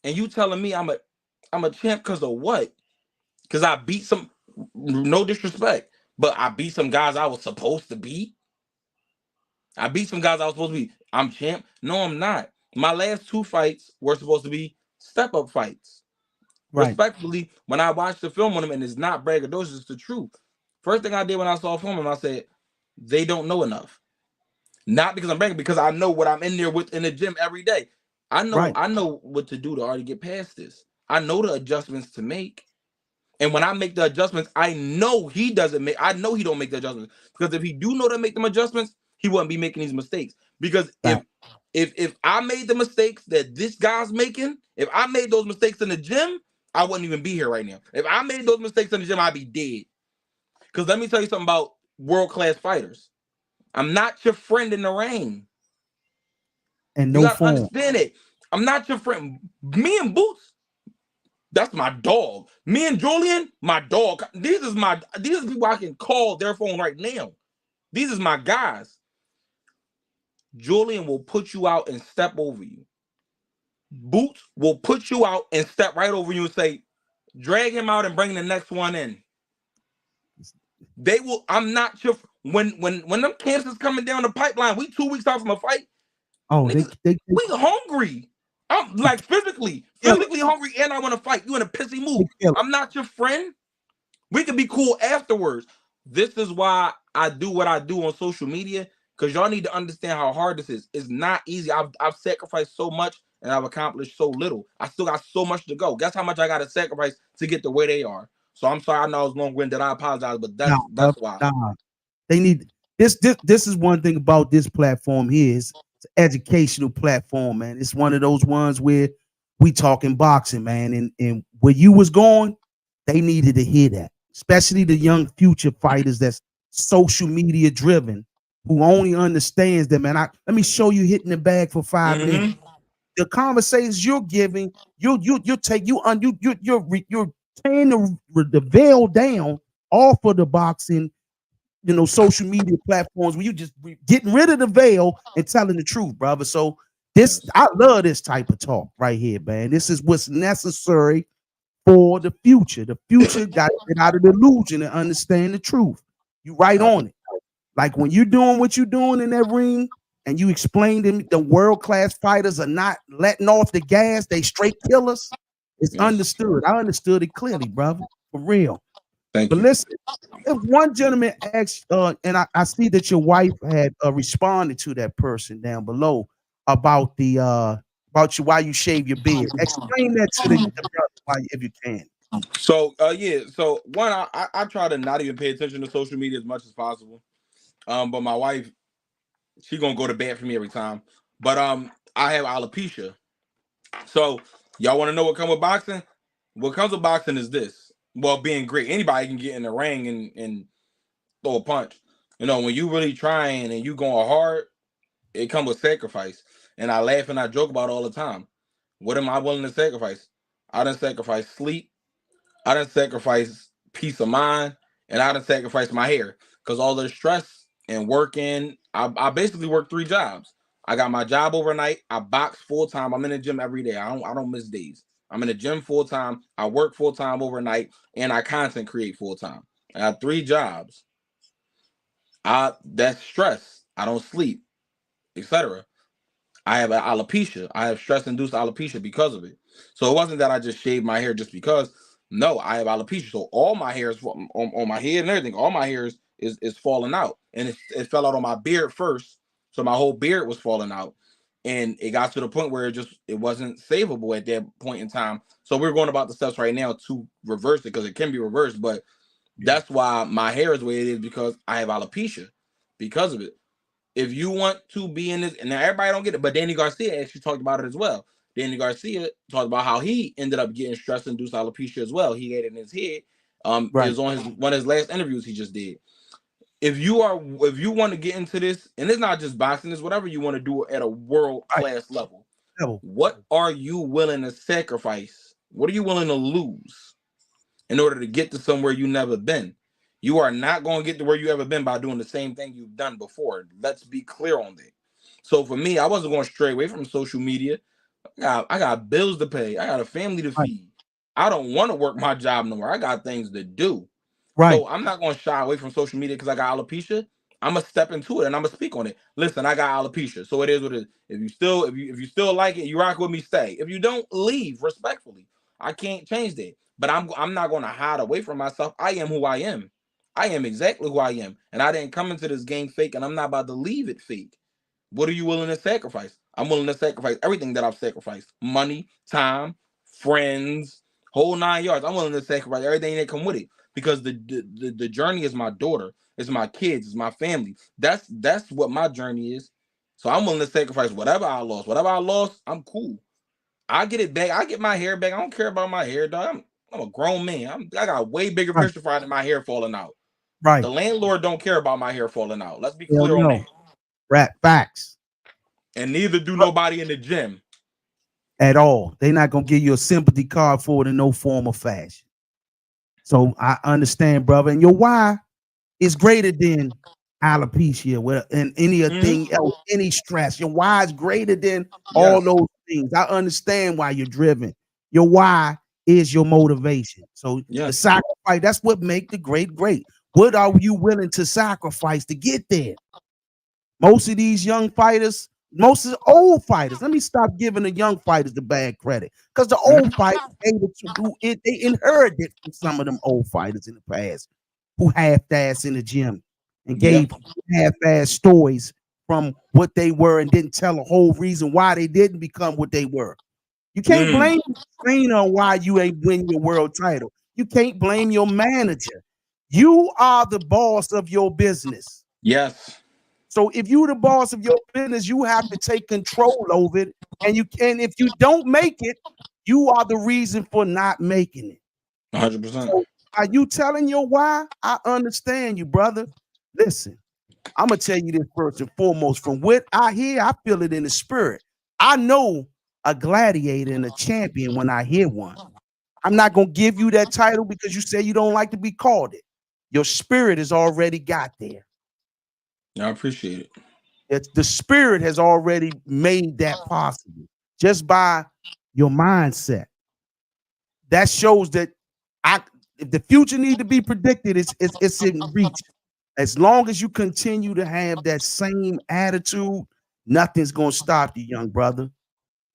And you telling me I'm a champ because of what? Because I beat some, no disrespect, but I beat some guys I was supposed to beat. I beat some guys I was supposed to be. I'm champ. No, I'm not. My last 2 fights were supposed to be step up fights. Right. Respectfully, when I watched the film on them, and it's not braggadocious, it's the truth. First thing I did when I saw film, and I said, they don't know enough. Not because I'm bragging, because I know what I'm in there with in the gym every day. Right. I know what to do to already get past this. I know the adjustments to make. And when I make the adjustments, I know he doesn't make. I know he don't make the adjustments because if he do know to make them adjustments, he wouldn't be making these mistakes. Because Fact. if I made the mistakes that this guy's making, if I made those mistakes in the gym, I wouldn't even be here right now. If I made those mistakes in the gym, I'd be dead. Because let me tell you something about world class fighters. I'm not your friend in the ring. And You no gotta form. understand it. I'm not your friend. Me and Boots, that's my dog. Me and Julian, my dog. These are people I can call their phone right now. These is my guys. Julian will put you out and step over you. Boots will put you out and step right over you and say, drag him out and bring the next one in. They will. I'm not your when them cancers coming down the pipeline. We 2 weeks out from a fight. Oh, Niggas, they we hungry. I'm like physically kill hungry, and I want to fight. You in a pissy it. mood. They kill it. I'm not your friend. We can be cool afterwards. This is why I do what I do on social media, because y'all need to understand how hard this is. It's not easy. I've sacrificed so much and I've accomplished so little. I still got so much to go. Guess how much I got to sacrifice to get to where they are. So I'm sorry. I know I was long-winded. I apologize, but Nah, that's brother. why. Nah. They need this is one thing about this platform here. It's an educational platform, man. It's one of those ones where we talking boxing, man. And where you was going, they needed to hear that. Especially the young future fighters that's social media driven. who only understands them. And let me show you hitting the bag for 5 minutes. Mm-hmm. The conversations you're giving, you take you on you're tearing the veil down off of the boxing, social media platforms where you just getting rid of the veil and telling the truth, brother. So Yes. I love this type of talk right here, man. This is what's necessary for the future. The future got to get out of the illusion and understand the truth. You right on it. Like when you're doing what you're doing in that ring and you explain to me the world class fighters are not letting off the gas, they straight killers. It's Yes. understood. I understood it clearly, brother, for real. Thank But you. listen, if one gentleman asked, and I see that your wife had responded to that person down below about about you why you shave your beard. Explain that to the brother if you can. So yeah, so one, I try to not even pay attention to social media as much as possible. But my wife, she gonna go to bat for me every time. But I have alopecia. So y'all want to know what comes with boxing? What comes with boxing is this. Well, being great, anybody can get in the ring and throw a punch. When you really trying and you going hard, it comes with sacrifice. And I laugh and I joke about it all the time. What am I willing to sacrifice? I done sacrifice sleep. I done sacrifice peace of mind, and I done sacrifice my hair because all the stress and working. I basically work 3 jobs. I got my job overnight. I box full time. I'm in the gym every day. I don't miss days. I'm in the gym full time. I work full time overnight, and I content create full time. I have 3 jobs. That's stress. I don't sleep, etc. I have alopecia. I have stress-induced alopecia because of it. So it wasn't that I just shaved my hair just because. No, I have alopecia. So all my hair is on my head and everything. All my hair is falling out, and it fell out on my beard first. So my whole beard was falling out, and it got to the point where it wasn't savable at that point in time. So we're going about the steps right now to reverse it because it can be reversed. But Yeah. that's why my hair is the way it is because I have alopecia because of it. If you want to be in this, and now everybody don't get it, but Danny Garcia actually talked about it as well. Danny Garcia talked about how he ended up getting stress-induced alopecia as well. He had it in his head. It Right. was on his one of his last interviews he just did. If you want to get into this, and it's not just boxing, it's whatever you want to do at a world Right. class level. Level. What are you willing to sacrifice? What are you willing to lose in order to get to somewhere you never been? You are not going to get to where you ever been by doing the same thing you've done before. Let's be clear on that. So for me, I wasn't going to stray away from social media. I got bills to pay. I got a family to Right. feed. I don't want to work my job no more. I got things to do. Right. So I'm not going to shy away from social media because I got alopecia. I'm gonna step into it and I'm gonna speak on it. Listen, I got alopecia, so it is what it is. If you still like it, you rock with me, stay. If you don't, leave respectfully. I can't change that, but I'm not gonna hide away from myself. I am who I am. I am exactly who I am, and I didn't come into this game fake, and I'm not about to leave it fake. What are you willing to sacrifice? I'm willing to sacrifice everything that I've sacrificed: money, time, friends, whole 9 yards. I'm willing to sacrifice everything that come with it because the journey is my daughter, it's my kids, it's my family. That's what my journey is. So I'm willing to sacrifice whatever I lost. Whatever I lost, I'm cool. I get it back. I get my hair back. I don't care about my hair, dog. I'm a grown man. I got way bigger Right. picture for than my hair falling out. The Right. landlord don't care about my hair falling out. Let's be Hell clear on no. that. Rat facts. And neither do nobody in the gym. At all. They're not gonna give you a sympathy card for it in no form or fashion. So I understand, brother. And your why is greater than alopecia and any other Mhm. thing else, any stress. Your why is greater than all Yes. those things. I understand why you're driven. Your why is your motivation. So the Yes. sacrifice, that's what make the great great. What are you willing to sacrifice to get there? Most of these young fighters, most of the old fighters, let me stop giving the young fighters the bad credit because the old Mhm. fighters able to do it. They inherited from some of them old fighters in the past who half-assed in the gym and Yep. gave half-assed stories from what they were and didn't tell the whole reason why they didn't become what they were. You can't Mm. blame the trainer on why you ain't win your world title. You can't blame your manager. You are the boss of your business. Yes. So if you're the boss of your business, you have to take control over it. And you can, if you don't make it, you are the reason for not making it. 100%. So are you telling your why? I understand you, brother. Listen, I'm gonna tell you this first and foremost. From what I hear, I feel it in the spirit. I know a gladiator and a champion when I hear one. I'm not gonna give you that title because you say you don't like to be called it. Your spirit has already got there. I appreciate it. The spirit has already made that possible just by your mindset. That shows that I if the future need to be predicted, it's in reach. As long as you continue to have that same attitude, nothing's gonna stop you, young brother.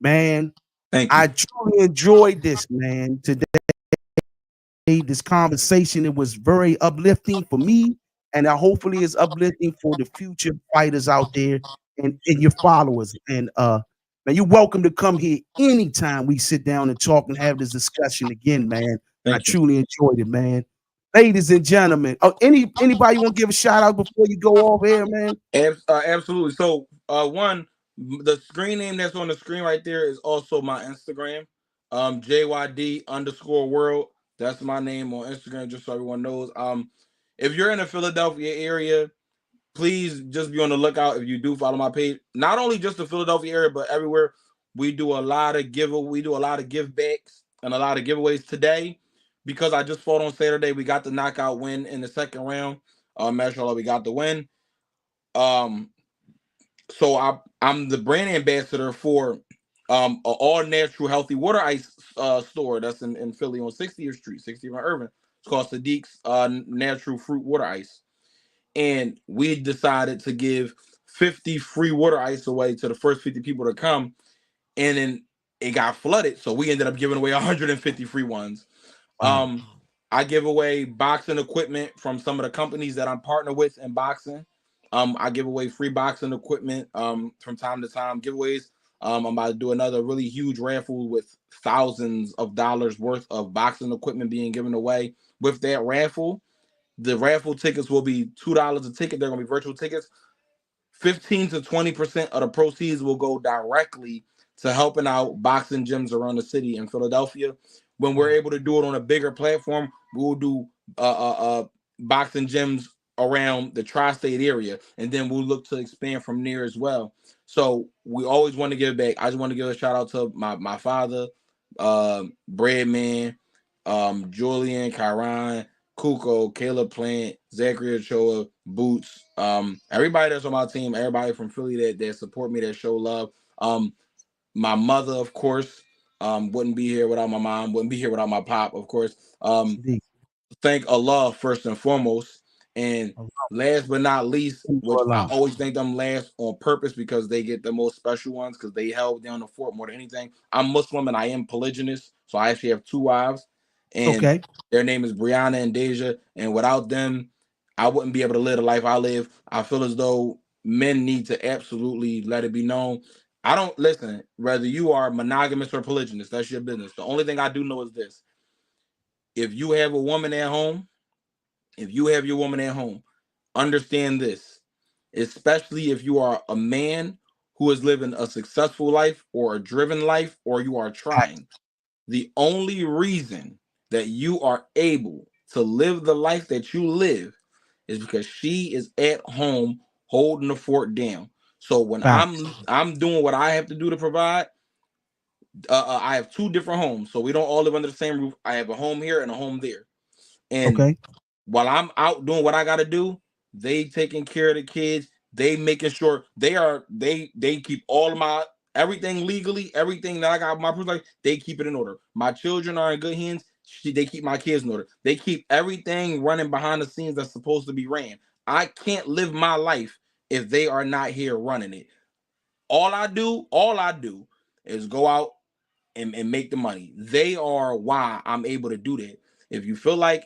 Man, Thank you. I truly enjoyed this, man. Today, this conversation, it was very uplifting for me, and I hopefully it's uplifting for the future fighters out there and your followers. And man, you're welcome to come here anytime we sit down and talk and have this discussion again, man. I Thank you. truly enjoyed it, man. Ladies and gentlemen, anybody want to give a shout out before you go off here, man? Absolutely. So, one, the screen name that's on the screen right there is also my Instagram. JYD_world. That's my name on Instagram, just so everyone knows. If you're in the Philadelphia area, please just be on the lookout. If you do follow my page, not only just the Philadelphia area, but everywhere. We do a lot of give backs and a lot of giveaways today. Because I just fought on Saturday, we got the knockout win in the second round. Mashallah, we got the win. Um, so I'm the brand ambassador for a all natural healthy water ice store that's in Philly on 60th Street, 60th and Irvin. It's called Sadiq's Natural Fruit Water Ice, and we decided to give 50 free water ice away to the first 50 people to come, and then it got flooded, so we ended up giving away 150 free ones. Wow. I give away boxing equipment from some of the companies that I'm partnered with in boxing. I give away free boxing equipment from time to time, giveaways. I'm about to do another really huge raffle with thousands of dollars worth of boxing equipment being given away. With that raffle, the raffle tickets will be $2 a ticket. They're going to be virtual tickets. 15 to 20% of the proceeds will go directly to helping out boxing gyms around the city in Philadelphia. When we're able to do it on a bigger platform, we will do boxing gyms around the tri-state area, and then we'll look to expand from there as well. So we always want to give back. I just want to give a shout out to my father, Breadman, Julian, Kyron, Kuko, Caleb Plant, Zachary Ochoa, Boots, everybody that's on my team, everybody from Philly that support me, that show love. My mother, of course, wouldn't be here without my mom, wouldn't be here without my pop, of course. Indeed. Thank Allah first and foremost. And last but not least, which I always thank them last on purpose because they get the most special ones because they held down the fort more than anything. I'm Muslim and I am polygynous, so I actually have two wives, and Okay. their name is Brianna and Deja. And without them, I wouldn't be able to live the life I live. I feel as though men need to absolutely let it be known. I don't listen, whether you are monogamous or polygynous, that's your business. The only thing I do know is this: if you have a woman at home, if you have your woman at home, understand this, especially if you are a man who is living a successful life or a driven life, or you are trying. The only reason that you are able to live the life that you live is because she is at home holding the fort down. So when Facts. I'm doing what I have to do to provide, I have two different homes, so we don't all live under the same roof. I have a home here and a home there, and Okay. while I'm out doing what I got to do, they taking care of the kids. They making sure they keep all of my everything legally, everything that I got my proof, like they keep it in order. My children are in good hands. They keep my kids in order. They keep everything running behind the scenes that's supposed to be ran. I can't live my life if they are not here running it. All I do is go out and make the money. They are why I'm able to do that. If you feel like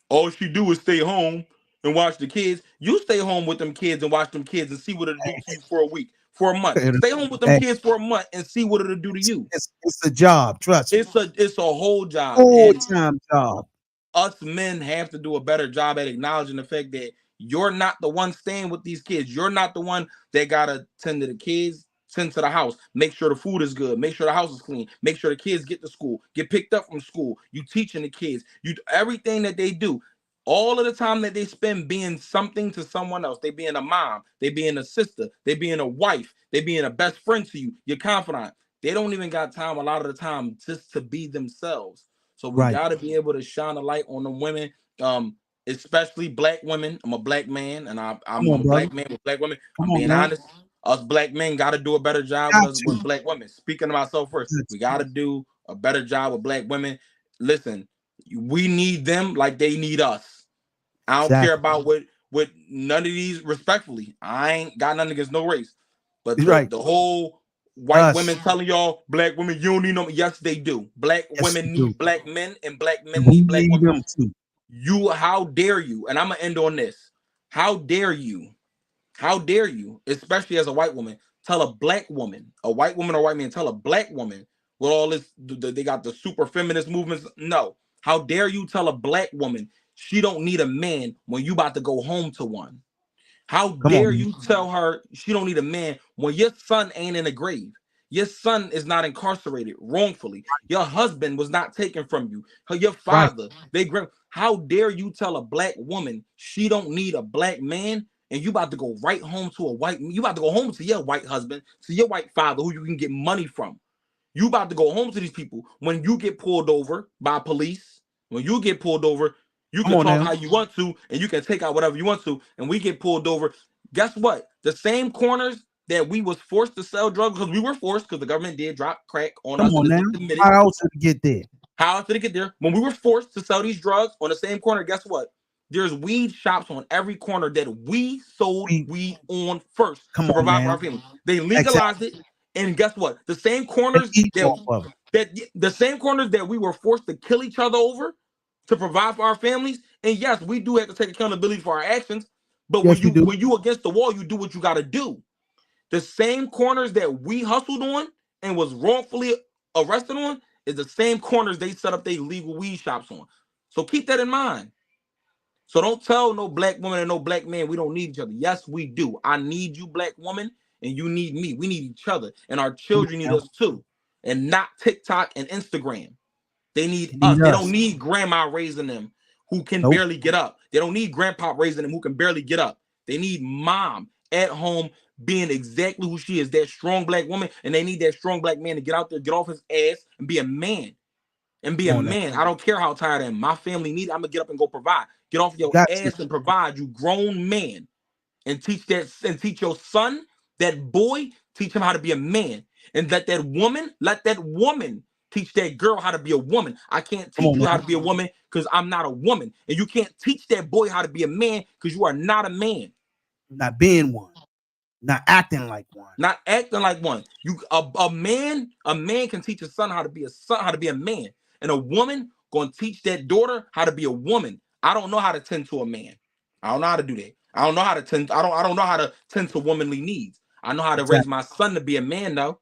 all she do is stay home and watch the kids, you stay home with them kids and watch them kids and see what it'll do to you for a week, for a month. Stay home with them Hey, kids for a month and see what it'll do to you. it's a job. Trust me. It's a whole job, Full and time job. us men have to do a better job at acknowledging the fact that you're not the one staying with these kids. You're not the one that gotta tend to the kids, tend to the house, make sure the food is good, make sure the house is clean, make sure the kids get to school, get picked up from school. You teaching the kids, you everything that they do. All of the time that they spend being something to someone else, they being a mom, they being a sister, they being a wife, they being a best friend to you, your confidant. They don't even got time a lot of the time just to be themselves. So we Right. got to be able to shine a light on the women, um, especially black women. I'm a black man, and Come I'm on, a brother. black man with black women. Come I'm on being now. honest. Us black men got to do a better job with Got us to. with black women. Speaking of myself first, Got we to. got to do a better job with black women. Listen, we need them like they need us. I don't care Exactly. about what none of these. Respectfully, I ain't got nothing against no race, but the Right. the whole white women Us. telling y'all black women you don't need no. Yes, they do. Black Yes, we women do. need black men, and black And men we need black need women. them too. You, how dare you? And I'm gonna end on this. How dare you? How dare you, especially as a white woman, tell a black woman, a white woman or white man, tell a black woman with all this, they got the super feminist movements. No. How dare you tell a black woman she don't need a man when you about to go home to one? How Come on, dare man. you tell her she don't need a man when your son ain't in the grave? Your son is not incarcerated wrongfully. Your husband was not taken from you. Your Right. father, how dare you tell a black woman she don't need a black man and you about to go right home to a white, you about to go home to your white husband, to your white father who you can get money from. You about to go home to these people when you get pulled over by police. When you get pulled over, you Come can on talk now. how you want to, and you can take out whatever you want to. And we get pulled over. Guess what? The same corners that we was forced to sell drugs because we were forced because the government did drop crack on Come us, on and it's now. admitted. How else did it get there? How did it get there? When we were forced to sell these drugs on the same corner, guess what? There's weed shops on every corner that we sold We weed on first come to on provide for now. our family. They Exactly. legalized it, and guess what? The same And corners eat that off of it. we were forced to kill each other over to provide for our families. And yes, we do have to take accountability for our actions. But Yes, we do. when you against the wall, you do what you got to do. The same corners that we hustled on and was wrongfully arrested on is the same corners they set up their legal weed shops on. So keep that in mind. So don't tell no black woman and no black man we don't need each other. Yes, we do. I need you, black woman, and you need me. We need each other, and our Come children on need now. us too, and not TikTok and Instagram. They need They us. need They don't us. need grandma raising them who can Nope. barely get up. They don't need grandpa raising them who can barely get up. They need mom at home being exactly who she is, that strong black woman, and they need that strong black man to get out there, get off his ass, and be a man. And be Come a on now. man. I don't care how tired I am. My family need. I'm gonna get up and go provide. Get off You your got to. ass and provide. You grown man, and teach your son, that boy, teach him how to be a man, and let that woman teach that girl how to be a woman. I can't Come teach on you how now. to be a woman because I'm not a woman, and you can't teach that boy how to be a man because you are not a man. Not being one. Not acting like one. Not acting like one. A man can teach a son how to be a son, how to be a man, and a woman gonna teach that daughter how to be a woman. I don't know how to tend to a man. I don't know how to do that. I don't know how to tend. I don't know how to tend to womanly needs. I know how to raise Exactly. my son to be a man though.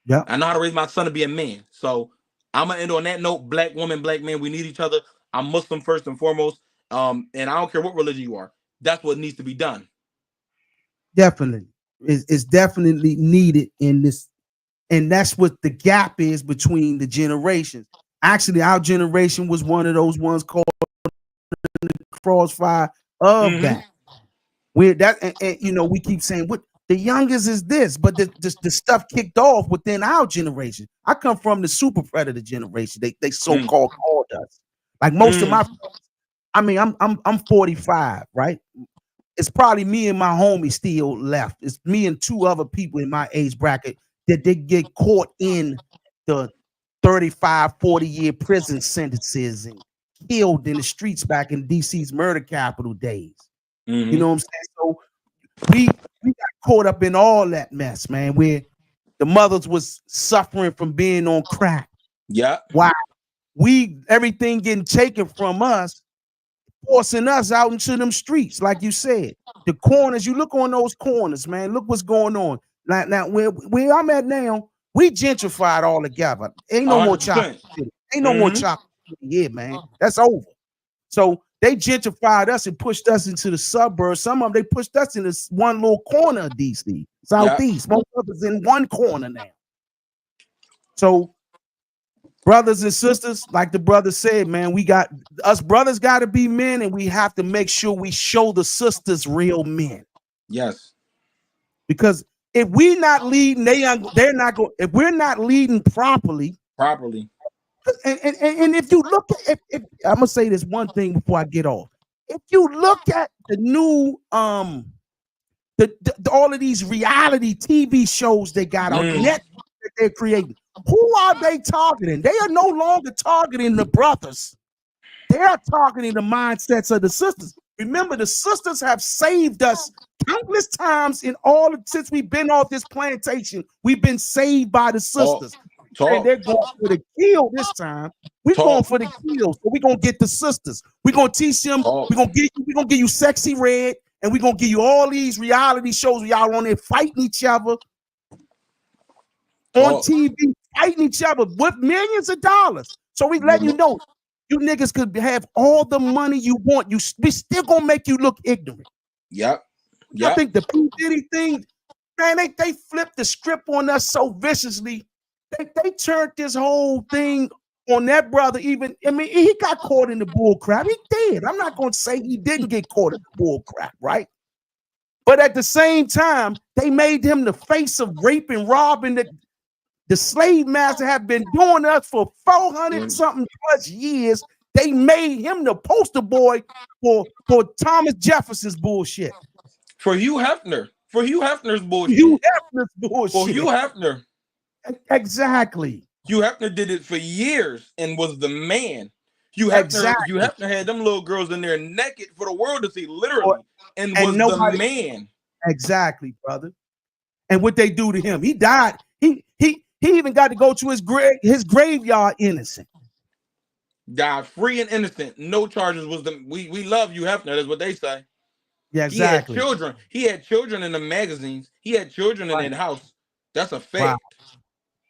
Yep. I know how to raise my son to be a man. So I'm gonna end on that note. Black woman, black man, we need each other. I'm Muslim first and foremost. And I don't care what religion you are. That's what needs to be done. Definitely. It's definitely needed in this. And that's what the gap is between the generations. Actually, our generation was one of those ones called crossfire of Mm-hmm. that. Where that and we keep saying what the youngest is this, but the stuff kicked off within our generation. I come from the super predator generation. They so-called called us. Like most of my Mm-hmm. friends, I mean, I'm 45, right? It's probably me and my homie still left. It's me and two other people in my age bracket that they get caught in the 35, 40-year prison sentences and killed in the streets back in DC's murder capital days. You know Mm-hmm. what I'm saying? So we got caught up in all that mess, man, where the mothers was suffering from being on crack. Yeah. Wow. We everything getting taken from us, forcing us out into them streets, like you said. The corners, you look on those corners, man. Look what's going on. Now where I'm at now, we gentrified all together. Ain't no more chocolate 100%. city. Ain't no more Mm-hmm. chocolate city here, man. That's over. So they gentrified us and pushed us into the suburbs. Some of them they pushed us in this one little corner of DC, Yeah. Southeast. Most of us in one corner now. So Brothers and sisters, like the brother said, man, us brothers got to be men, and we have to make sure we show the sisters real men. Yes. Because if we're not leading, they're not going. If we're not leading properly, and if you look at, if I'm gonna say this one thing before I get off. If you look at the new all of these reality TV shows they got on Netflix that they're creating, who are they targeting? They are no longer targeting the brothers. They are targeting the mindsets of the sisters. Remember, the sisters have saved us countless times since we've been off this plantation. We've been saved by the sisters. And they're going for the kill this time. We're going for the kill. So we're gonna get the sisters. We're gonna teach them. We're gonna give you Sexy Red, and we're gonna give you all these reality shows where y'all on there fighting each other on TV, fighting each other with millions of dollars. So we letting you know, you niggas could have all the money you want. We still gonna make you look ignorant. Yep. I think the P. Diddy thing, man, they flipped the script on us so viciously. They turned this whole thing on that brother. He got caught in the bull crap. He did. I'm not going to say he didn't get caught in the bull crap, right? But at the same time, they made him the face of rape and robbing that the slave master have been doing us for 400 something plus years. They made him the poster boy for Thomas Jefferson's bullshit. For Hugh Hefner's bullshit. For Hugh Hefner. Exactly. Hugh Hefner did it for years and was the man. Hugh Hefner had them little girls in there naked for the world to see, literally, and was the man. Exactly, brother. And what they do to him, he died. He even got to go to his graveyard innocent. Died free and innocent. No charges. We love Hugh Hefner. That's what they say. Yeah, exactly. He had children in the magazines. He had children in the house. That's a fact. Wow.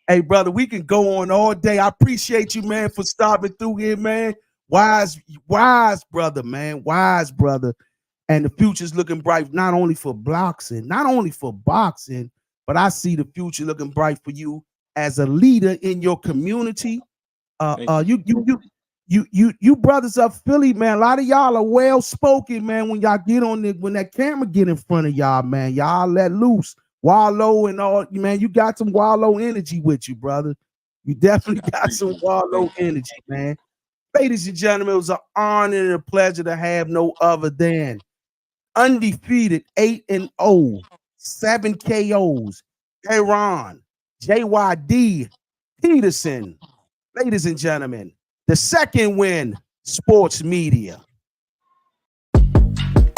Hey, brother, we can go on all day. I appreciate you, man, for stopping through here, man. Wise brother, man. Wise brother. And the future's looking bright, not only for boxing, but I see the future looking bright for you as a leader in your community. You brothers of Philly, man. A lot of y'all are well spoken, man. When y'all get on when that camera get in front of y'all, man, y'all let loose. Wallow and all, man, you got some Wallow energy with you, brother. You definitely got some Wallow energy, man. Ladies and gentlemen, it was an honor and a pleasure to have no other than undefeated 8-0, 7 KOs, Erron, JYD, Peterson. Ladies and gentlemen, the second win, sports media.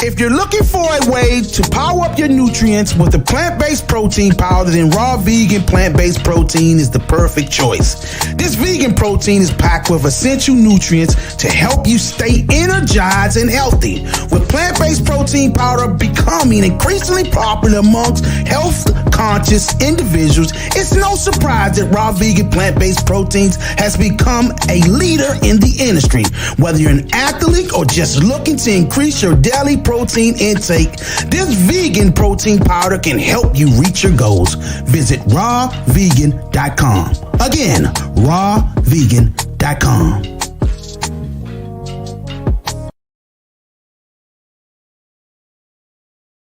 If you're looking for a way to power up your nutrients with a plant-based protein powder, then raw vegan plant-based protein is the perfect choice. This vegan protein is packed with essential nutrients to help you stay energized and healthy. With plant-based protein powder becoming increasingly popular amongst health-conscious individuals, it's no surprise that raw vegan plant-based proteins has become a leader in the industry. Whether you're an athlete or just looking to increase your daily protein intake, this vegan protein powder can help you reach your goals. Visit rawvegan.com. Again, rawvegan.com.